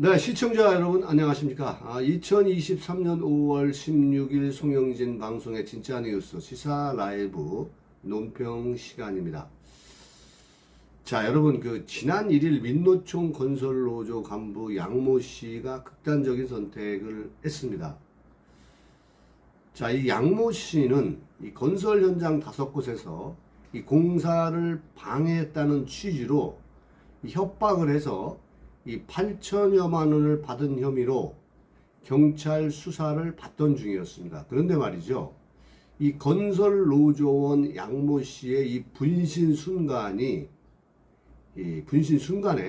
네, 시청자 여러분 안녕하십니까? 2023년 5월 16일 송영진 방송의 진짜 뉴스 시사 라이브 논평 시간입니다. 자, 여러분 지난 1일 민노총 건설노조 간부 양모 씨가 극단적인 선택을 했습니다. 자, 이 양모 씨는 이 건설 현장 5곳에서 이 공사를 방해했다는 취지로 이 협박을 해서 이 8천여만 원을 받은 혐의로 경찰 수사를 받던 중이었습니다. 그런데 말이죠, 이 건설 노조원 양모 씨의 이 분신 순간에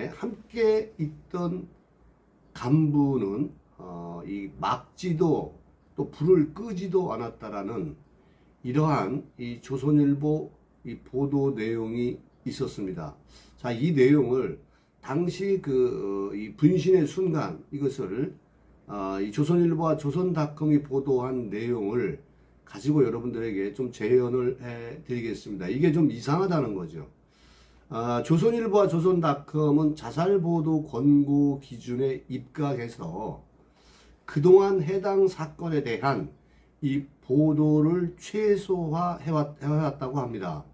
함께 있던 간부는 이 막지도 또 불을 끄지도 않았다라는 이러한 이 조선일보 이 보도 내용이 있었습니다. 자, 이 내용을 당시 이 분신의 순간 이것을 이 조선일보와 조선닷컴이 보도한 내용을 가지고 여러분들에게 좀 재현을 해 드리겠습니다. 이게 좀 이상하다는 거죠. 조선일보와 조선닷컴은 자살보도 권고 기준에 입각해서 그동안 해당 사건에 대한 이 보도를 최소화해왔다고 합니다.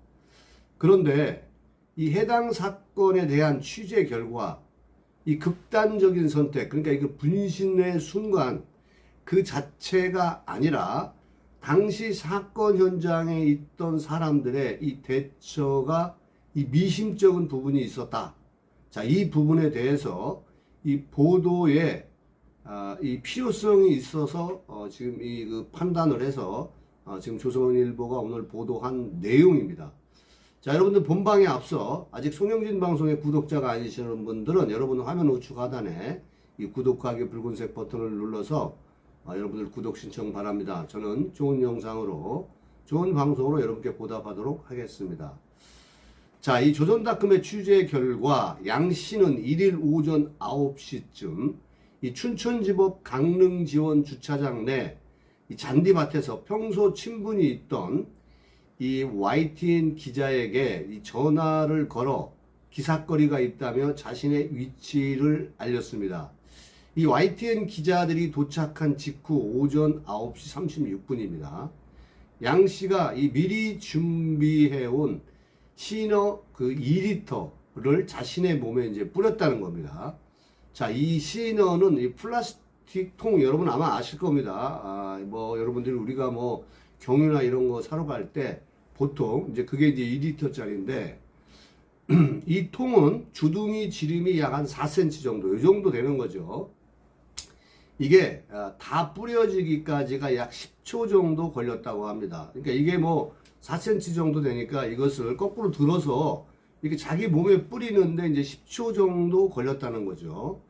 그런데 이 해당 사건에 대한 취재 결과 이 극단적인 선택, 그러니까 이거 분신의 순간 그 자체가 아니라 당시 사건 현장에 있던 사람들의 이 대처가 이 미심쩍은 부분이 있었다. 자, 이 부분에 대해서 이 보도에 이 필요성이 있어서 지금 이 판단을 해서 지금 조선일보가 오늘 보도한 내용입니다. 자, 여러분들 본방에 앞서 아직 송영진 방송의 구독자가 아니시는 분들은 여러분 화면 우측 하단에 이 구독하기 붉은색 버튼을 눌러서 여러분들 구독 신청 바랍니다. 저는 좋은 영상으로 좋은 방송으로 여러분께 보답하도록 하겠습니다. 자, 이 조선닷컴의 취재 결과 양 씨는 1일 오전 9시쯤 이 춘천지법 강릉지원 주차장 내 이 잔디밭에서 평소 친분이 있던 이 YTN 기자에게 이 전화를 걸어 기사거리가 있다며 자신의 위치를 알렸습니다. 이 YTN 기자들이 도착한 직후 오전 9시 36분입니다. 양 씨가 이 미리 준비해온 시너 2리터를 자신의 몸에 이제 뿌렸다는 겁니다. 자, 이 시너는 이 플라스틱 통 여러분 아마 아실 겁니다. 여러분들이 우리가 경유나 이런 거 사러 갈 때 보통 이제 그게 이제 2리터짜리인데 이 통은 주둥이 지름이 약 한 4cm 정도, 이 정도 되는 거죠. 이게 다 뿌려지기까지가 약 10초 정도 걸렸다고 합니다. 그러니까 이게 4cm 정도 되니까 이것을 거꾸로 들어서 이렇게 자기 몸에 뿌리는데 이제 10초 정도 걸렸다는 거죠.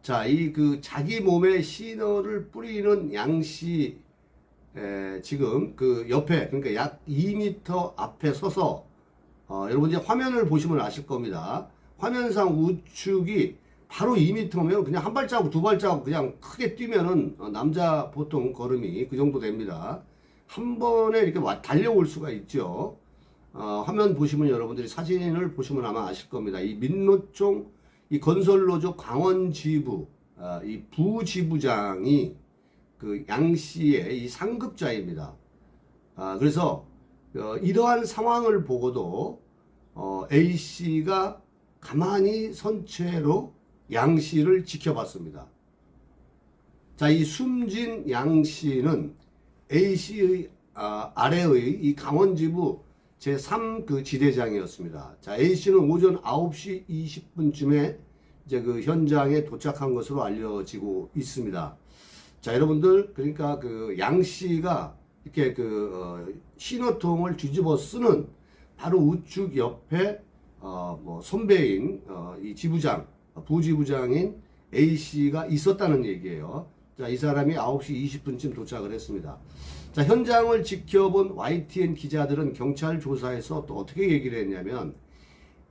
자, 자기 몸에 시너를 뿌리는 양씨 지금 옆에, 그러니까 약 2m 앞에 서서 여러분 이제 화면을 보시면 아실 겁니다. 화면상 우측이 바로 2m면 그냥 한 발자국 두 발자국 그냥 크게 뛰면은 남자 보통 걸음이 그 정도 됩니다. 한 번에 이렇게 달려올 수가 있죠. 화면 보시면 여러분들이 사진을 보시면 아마 아실 겁니다. 이 민노총 이 건설노조 강원지부 이 부지부장이 양 씨의 이 상급자입니다. 그래서 이러한 상황을 보고도 A 씨가 가만히 선 채로 양 씨를 지켜봤습니다. 자, 이 숨진 양 씨는 A 씨의 아래의 이 강원지부 제3 지대장이었습니다. 자, A 씨는 오전 9시 20분쯤에 이제 현장에 도착한 것으로 알려지고 있습니다. 자, 여러분들, 그러니까 양 씨가 이렇게 신호통을 뒤집어 쓰는 바로 우측 옆에 선배인 이 지부장, 부지부장인 A 씨가 있었다는 얘기예요. 자, 이 사람이 9시 20분쯤 도착을 했습니다. 자, 현장을 지켜본 YTN 기자들은 경찰 조사에서 또 어떻게 얘기를 했냐면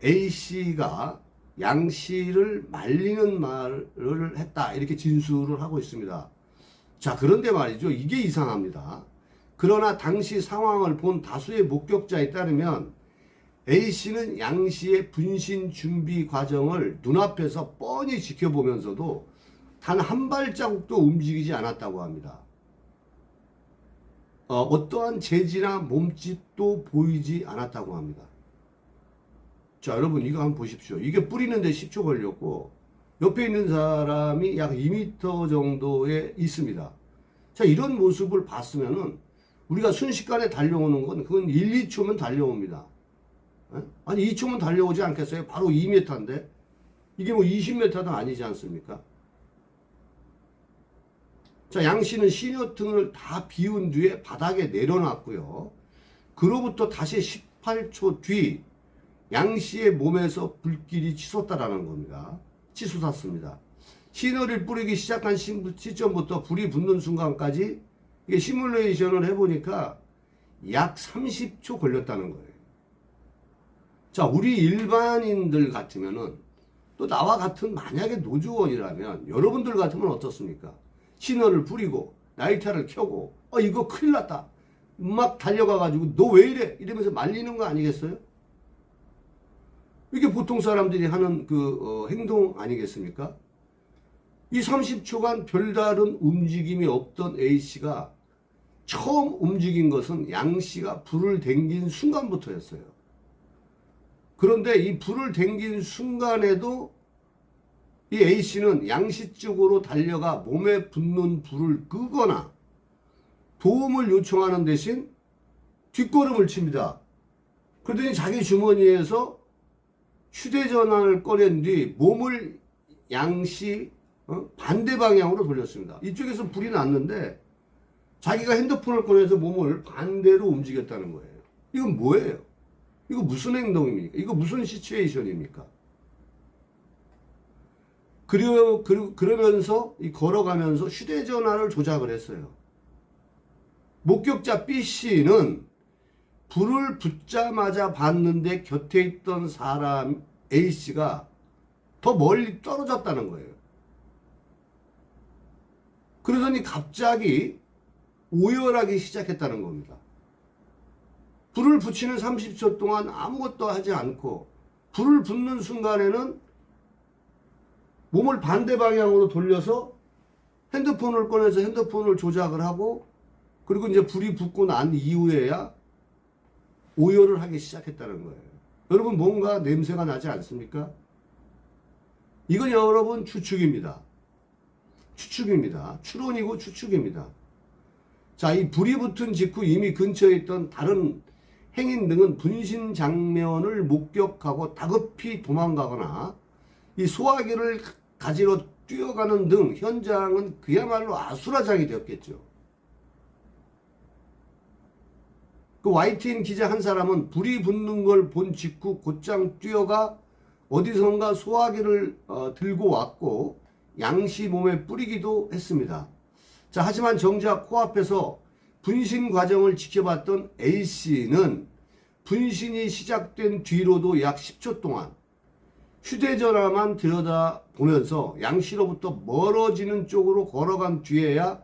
A 씨가 양 씨를 말리는 말을 했다, 이렇게 진술을 하고 있습니다. 자, 그런데 말이죠, 이게 이상합니다. 그러나 당시 상황을 본 다수의 목격자에 따르면 A씨는 양씨의 분신 준비 과정을 눈앞에서 뻔히 지켜보면서도 단 한 발자국도 움직이지 않았다고 합니다. 어떠한 재지나 몸짓도 보이지 않았다고 합니다. 자, 여러분 이거 한번 보십시오. 이게 뿌리는데 10초 걸렸고 옆에 있는 사람이 약 2m 정도에 있습니다. 자, 이런 모습을 봤으면은 우리가 순식간에 달려오는 건 그건 1, 2초면 달려옵니다. 아니 2초면 달려오지 않겠어요? 바로 2m인데 이게 뭐 20m도 아니지 않습니까? 자, 양씨는 신호등을 다 비운 뒤에 바닥에 내려놨고요. 그로부터 다시 18초 뒤 양씨의 몸에서 불길이 치솟다라는 겁니다. 치솟았습니다. 신호를 뿌리기 시작한 시점부터 불이 붙는 순간까지 이게 시뮬레이션을 해보니까 약 30초 걸렸다는 거예요. 자, 우리 일반인들 같으면은 또 나와 같은 만약에 노조원이라면 여러분들 같으면 어떻습니까? 신호를 뿌리고 라이터를 켜고 이거 큰일 났다 막 달려가가지고 너 왜 이래 이러면서 말리는 거 아니겠어요? 이게 보통 사람들이 하는 행동 아니겠습니까? 이 30초간 별다른 움직임이 없던 A씨가 처음 움직인 것은 양씨가 불을 댕긴 순간부터였어요. 그런데 이 불을 댕긴 순간에도 이 A씨는 양씨 쪽으로 달려가 몸에 붙는 불을 끄거나 도움을 요청하는 대신 뒷걸음을 칩니다. 그러더니 자기 주머니에서 휴대전화를 꺼낸 뒤 몸을 양씨 반대 방향으로 돌렸습니다. 이쪽에서 불이 났는데 자기가 핸드폰을 꺼내서 몸을 반대로 움직였다는 거예요. 이건 뭐예요? 이거 무슨 행동입니까? 이거 무슨 시츄에이션입니까? 그러면서 걸어가면서 휴대전화를 조작을 했어요. 목격자 B씨는 불을 붙자마자 봤는데 곁에 있던 사람 A씨가 더 멀리 떨어졌다는 거예요. 그러더니 갑자기 오열하기 시작했다는 겁니다. 불을 붙이는 30초 동안 아무것도 하지 않고 불을 붙는 순간에는 몸을 반대 방향으로 돌려서 핸드폰을 꺼내서 핸드폰을 조작을 하고 그리고 이제 불이 붙고 난 이후에야 오열을 하기 시작했다는 거예요. 여러분 뭔가 냄새가 나지 않습니까? 이건 여러분 추측입니다. 추측입니다. 추론이고 추측입니다. 자, 이 불이 붙은 직후 이미 근처에 있던 다른 행인 등은 분신 장면을 목격하고 다급히 도망가거나 이 소화기를 가지러 뛰어가는 등 현장은 그야말로 아수라장이 되었겠죠. 그 YTN 기자 한 사람은 불이 붙는 걸 본 직후 곧장 뛰어가 어디선가 소화기를 들고 왔고 양씨 몸에 뿌리기도 했습니다. 자, 하지만 정작 코앞에서 분신 과정을 지켜봤던 A씨는 분신이 시작된 뒤로도 약 10초 동안 휴대전화만 들여다보면서 양씨로부터 멀어지는 쪽으로 걸어간 뒤에야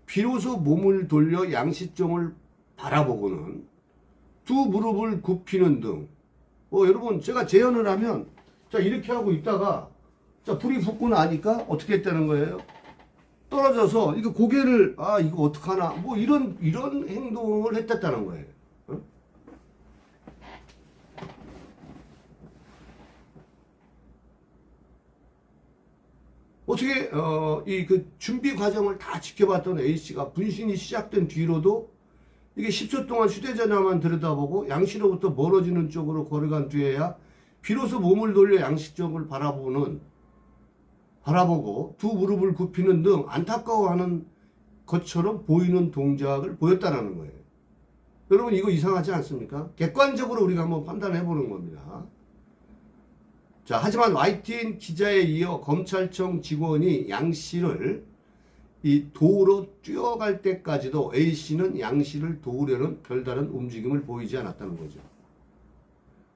비로소 몸을 돌려 양씨 쪽을 바라보고는 두 무릎을 굽히는 등 여러분 제가 재현을 하면 자 이렇게 하고 있다가 자 불이 붙고 나니까 어떻게 했다는 거예요? 떨어져서 이거 고개를 이거 어떡하나 뭐 이런 행동을 했다는 거예요. 어떻게 이 준비 과정을 다 지켜봤던 A씨가 분신이 시작된 뒤로도 이게 10초 동안 휴대전화만 들여다보고 양씨로부터 멀어지는 쪽으로 걸어간 뒤에야 비로소 몸을 돌려 양씨 쪽을 바라보고 두 무릎을 굽히는 등 안타까워하는 것처럼 보이는 동작을 보였다는 거예요. 여러분 이거 이상하지 않습니까? 객관적으로 우리가 한번 판단해 보는 겁니다. 자, 하지만 YTN 기자에 이어 검찰청 직원이 양씨를 이 도우러 뛰어갈 때까지도 A씨는 양씨를 도우려는 별다른 움직임을 보이지 않았다는 거죠.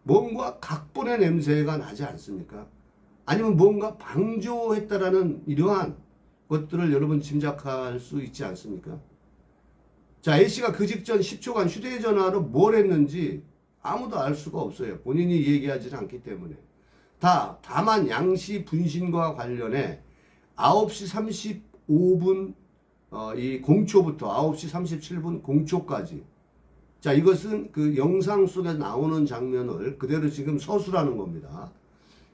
뭔가 각본의 냄새가 나지 않습니까? 아니면 뭔가 방조했다라는 이러한 것들을 여러분 짐작할 수 있지 않습니까? 자, A씨가 그 직전 10초간 휴대전화로 뭘 했는지 아무도 알 수가 없어요. 본인이 얘기하지는 않기 때문에. 다만 양씨 분신과 관련해 9시 35분 이 공초부터 9시 37분 공초까지, 자, 이것은 그 영상 속에 나오는 장면을 그대로 지금 서술하는 겁니다.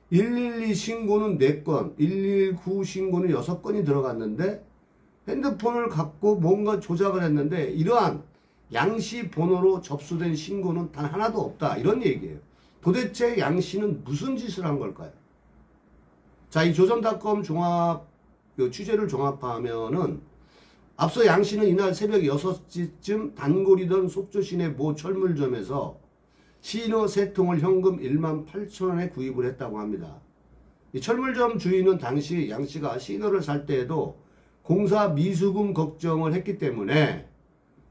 112 신고는 4건, 119 신고는 6건이 들어갔는데 핸드폰을 갖고 뭔가 조작을 했는데 이러한 양씨 번호로 접수된 신고는 단 하나도 없다, 이런 얘기예요. 도대체 양씨는 무슨 짓을 한 걸까요? 자, 이 조선닷컴 취재를 종합하면은 앞서 양씨는 이날 새벽 6시쯤 단골이던 속초 시내 모 철물점에서 시너 3통을 현금 18,000원에 구입을 했다고 합니다. 이 철물점 주인은 당시 양씨가 시너를 살 때에도 공사 미수금 걱정을 했기 때문에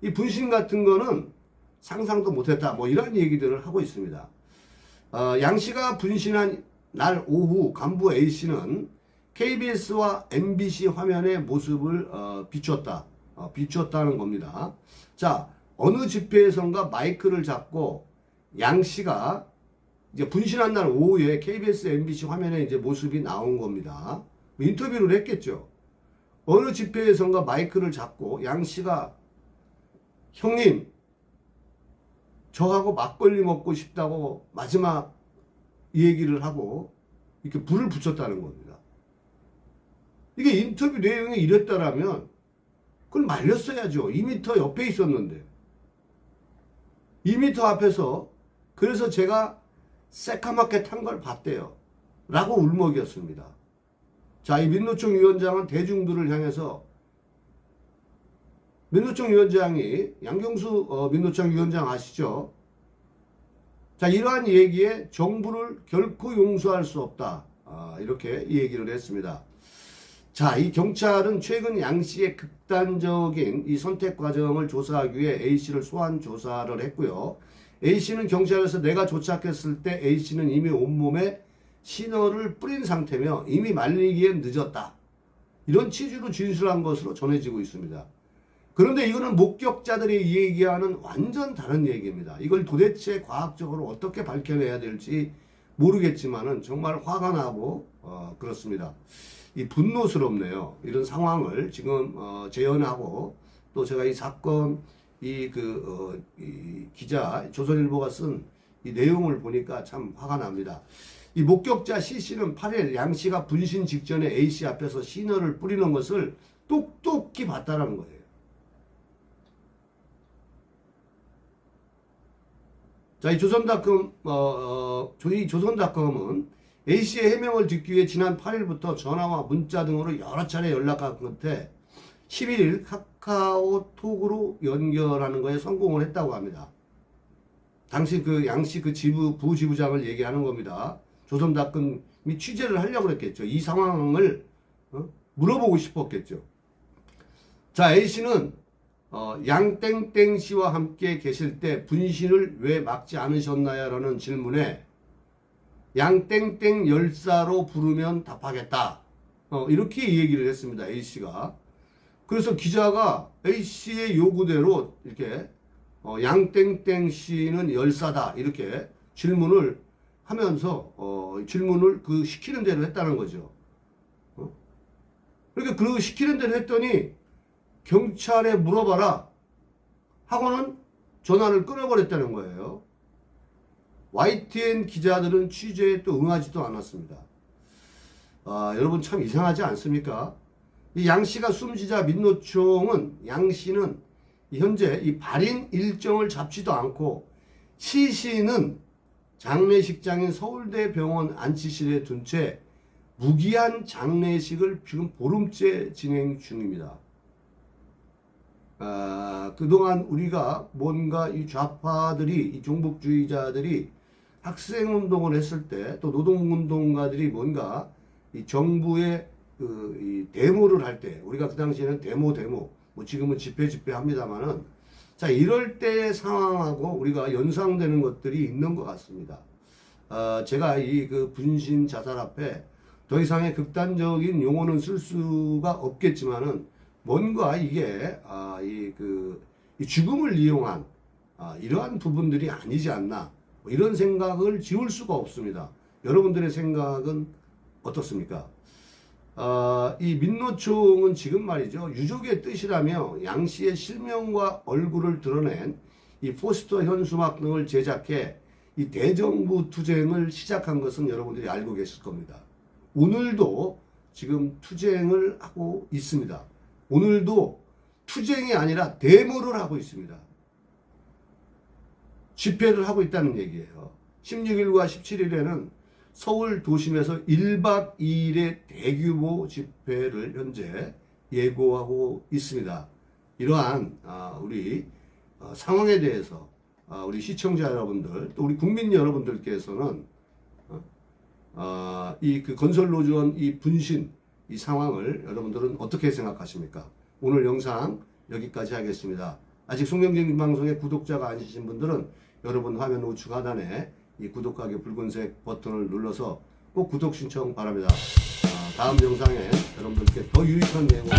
이 분신 같은 거는 상상도 못했다, 뭐 이런 얘기들을 하고 있습니다. 양씨가 분신한 날 오후 간부 A씨는 KBS와 MBC 화면의 모습을 비추었다는 겁니다. 자, 어느 집회에선가 마이크를 잡고 양씨가 이제 분신한 날 오후에 KBS, MBC 화면에 이제 모습이 나온 겁니다. 인터뷰를 했겠죠. 어느 집회에선가 마이크를 잡고 양씨가 형님, 저하고 막걸리 먹고 싶다고 마지막 얘기를 하고 이렇게 불을 붙였다는 겁니다. 이게 인터뷰 내용이 이랬다라면 그걸 말렸어야죠. 2m 옆에 있었는데. 2m 앞에서 그래서 제가 새까맣게 탄 걸 봤대요. 라고 울먹였습니다. 자, 이 민노총 위원장은 대중들을 향해서 민노총 위원장이 양경수 민노총 위원장 아시죠? 자, 이러한 얘기에 정부를 결코 용서할 수 없다. 이렇게 얘기를 했습니다. 자, 이 경찰은 최근 양씨의 극단적인 이 선택 과정을 조사하기 위해 A씨를 소환 조사를 했고요. A씨는 경찰에서 내가 도착했을 때 A씨는 이미 온몸에 신호를 뿌린 상태며 이미 말리기엔 늦었다, 이런 취지로 진술한 것으로 전해지고 있습니다. 그런데 이거는 목격자들이 얘기하는 완전 다른 얘기입니다. 이걸 도대체 과학적으로 어떻게 밝혀내야 될지 모르겠지만은 정말 화가 나고 그렇습니다. 이 분노스럽네요. 이런 상황을 지금 재현하고 또 제가 이 사건 이 기자 조선일보가 쓴 이 내용을 보니까 참 화가 납니다. 이 목격자 C씨는 8일 양씨가 분신 직전에 A씨 앞에서 신호를 뿌리는 것을 똑똑히 봤다는 거예요. 자, 이 조선닷컴은 A씨의 해명을 듣기 위해 지난 8일부터 전화와 문자 등으로 여러 차례 연락한 끝에 11일 카카오톡으로 연결하는 거에 성공을 했다고 합니다. 당시 그 양씨 그 부지부장을 얘기하는 겁니다. 조선닷컴이 취재를 하려고 했겠죠. 이 상황을 물어보고 싶었겠죠. 자, A씨는 양땡땡 씨와 함께 계실 때 분신을 왜 막지 않으셨나요? 라는 질문에 양땡땡 열사로 부르면 답하겠다, 이렇게 얘기를 했습니다. A씨가. 그래서 기자가 A씨의 요구대로 이렇게 양땡땡 씨는 열사다, 이렇게 질문을 하면서 질문을 시키는 대로 했다는 거죠. 그러니까 그 시키는 대로 했더니 경찰에 물어봐라 하고는 전화를 끊어버렸다는 거예요. YTN 기자들은 취재에 또 응하지도 않았습니다. 여러분 참 이상하지 않습니까? 이 양씨가 숨지자 민노총은 양씨는 현재 이 발인 일정을 잡지도 않고 C씨는 장례식장인 서울대병원 안치실에 둔 채 무기한 장례식을 지금 보름째 진행 중입니다. 그동안 우리가 뭔가 이 좌파들이, 이 종북주의자들이 학생운동을 했을 때, 또 노동운동가들이 뭔가 이 정부의 이 데모를 할 때, 우리가 그 당시에는 데모, 뭐 지금은 집회 합니다만은, 자, 이럴 때의 상황하고 우리가 연상되는 것들이 있는 것 같습니다. 제가 이 분신 자살 앞에 더 이상의 극단적인 용어는 쓸 수가 없겠지만은, 뭔가 이게 이 죽음을 이용한 이러한 부분들이 아니지 않나, 뭐 이런 생각을 지울 수가 없습니다. 여러분들의 생각은 어떻습니까? 이 민노총은 지금 말이죠. 유족의 뜻이라며 양 씨의 실명과 얼굴을 드러낸 이 포스터 현수막 등을 제작해 이 대정부 투쟁을 시작한 것은 여러분들이 알고 계실 겁니다. 오늘도 지금 투쟁을 하고 있습니다. 오늘도 투쟁이 아니라 데모를 하고 있습니다. 집회를 하고 있다는 얘기예요. 16일과 17일에는 서울 도심에서 1박 2일의 대규모 집회를 현재 예고하고 있습니다. 이러한 우리 상황에 대해서 우리 시청자 여러분들 또 우리 국민 여러분들께서는 이 그 건설노조원 이 분신 이 상황을 여러분들은 어떻게 생각하십니까? 오늘 영상 여기까지 하겠습니다. 아직 송명진 방송의 구독자가 아니신 분들은 여러분 화면 우측 하단에 이 구독하기 붉은색 버튼을 눌러서 꼭 구독 신청 바랍니다. 다음 영상에 여러분들께 더 유익한 내용을